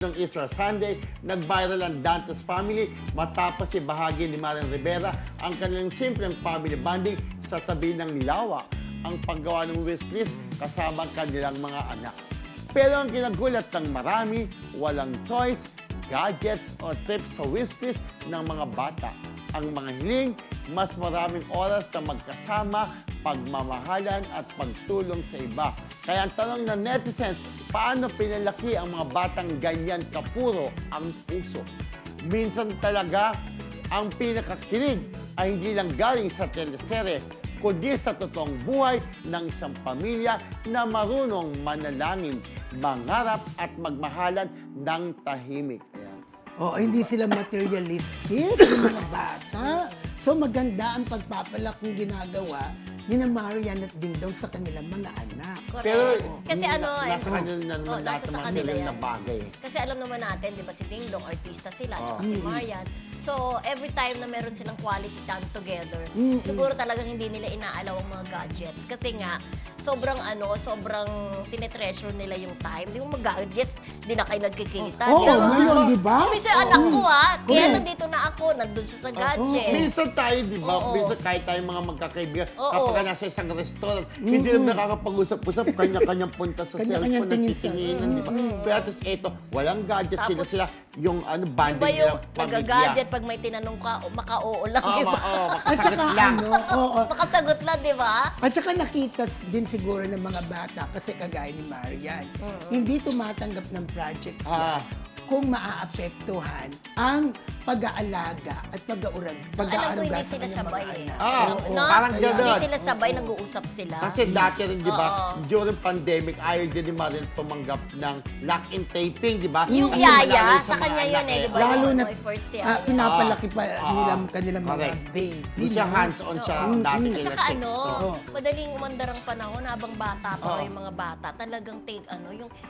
Noong Easter Sunday, nag-viral ang Dantes family matapos ibahagi ni Marian Rivera ang kanilang simpleng family bonding sa tabi ng lawa, ang paggawa ng wishlist kasama ang kanilang mga anak. Pero ang kinagulat ng marami, walang toys, gadgets o tips sa wishlist ng mga bata. Ang mga hiling, mas maraming oras na magkasama, pagmamahalan at pagtulong sa iba. Kaya ang tanong ng netizens, paano pinalaki ang mga batang ganyan kapuro ang puso? Minsan talaga, ang pinakakilig ay hindi lang galing sa teleserye, kundi sa totoong buhay ng isang pamilya na marunong manalangin, mangarap at magmahalan ng tahimik. Oo, hindi sila materialistic, yung mga bata. So maganda ang pagpapalaking ginagawa ni na Marian at Dingdong sa kanilang mga anak. Correct. Pero kasi nasa kanila na naman lahat nasa ng sa mga kanila hiling yan. na bagay. Kasi alam naman natin, di ba si Dingdong, artista sila, at si Mm. Marian. So, every time na meron silang quality time together, Mm-mm. siguro talagang hindi nila inaalaw ang mga gadgets. Kasi nga, sobrang tinetreasure nila yung time. Di mo mag-gadgets, di na kayo nagkikita. Oo, di ba? ngayon, di ba? Minsan anak ko kaya Correct. nandito na ako, nandun siya sa gadget. Minsan tayo, di ba? Oo. Minsan kahit tayo mga magkakaibigan, Oo. kapag nasa isang restaurant, hindi naman nakakapag-usap-usap, kanya-kanyang punta sa Kanya-kanyang cellphone, tingin sa- nagtitinginan, di ba? Pero at least ito, walang gadget, Tapos, sila yung banding Iba yung nilang pamilya. nag-gadget pag may tinanong ka, maka-oo lang, di ba? At Makasagot saka lang. oo. Makasagot lang, di ba? At saka nakita din siguro ng mga bata kasi kagaya ni Marian, hindi tumatanggap ng projects yan kung maaapektuhan ang pag-aalaga at Alam ko pag-aaruga hindi sa sila kanyang sabay mga eh. anak. No? parang Hindi ganun. sila sabay, nag-uusap sila. Kasi dati rin, di ba, Oo. during pandemic, ayaw din ni Marian tumanggap ng lock-in taping, di ba? Yung Kasi yaya, malayo sa mga kanya anak yun eh, di ba? Lalo Yung na my first yaya. pinapalaki pa Oo. nilang kanilang mga Correct. baby. Hindi siya no? hands-on siya Oo. dati Mm. kay At saka Sexto. madaling umandar ang panahon habang bata pa Oo. yung mga bata. Talagang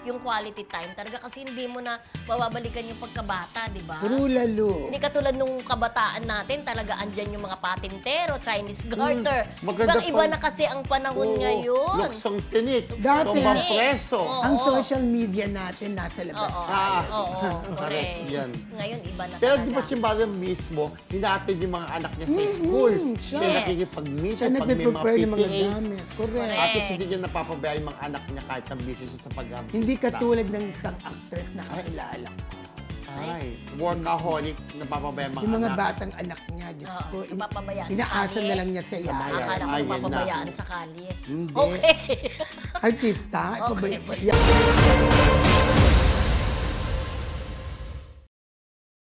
yung quality time. Talaga kasi hindi mo na mababalikan yung pagkabata, di ba? True, lalo. Hindi katulad nung kabataan natin, talaga andyan yung mga patintero, Chinese garter. Maganda Ibang iba pa- na kasi ang panahon Oo, ngayon. Luksong tinik. Dati- Tumbang preso. Oo. Ang social media natin nasa labas. Oo. Ah. Oo, correct. Correct, yan. Ngayon, iba na Pero talaga. di ba si Marian mismo, hinatid yung mga anak niya sa school. Siya Yes. nakikipag-meet Siya pag may mga nagpe-prepare ng mga PTA. gamit. Correct. At least hindi niya napapabaya yung mga anak niya kahit na busy siya sa pag-gamit. Hindi katulad ng isang actress na kakilala ko. Ay, workaholic, napapabaya yung mga Yung mga anak. batang anak niya, Diyos Oo, ko, napapabayaan sa inaasa kalye. na lang niya sa Sa yaya. bayan. Akala ko Ay, yan na. papabayaan sa kalye. Hindi. Okay. Artista, Okay. ipabaya.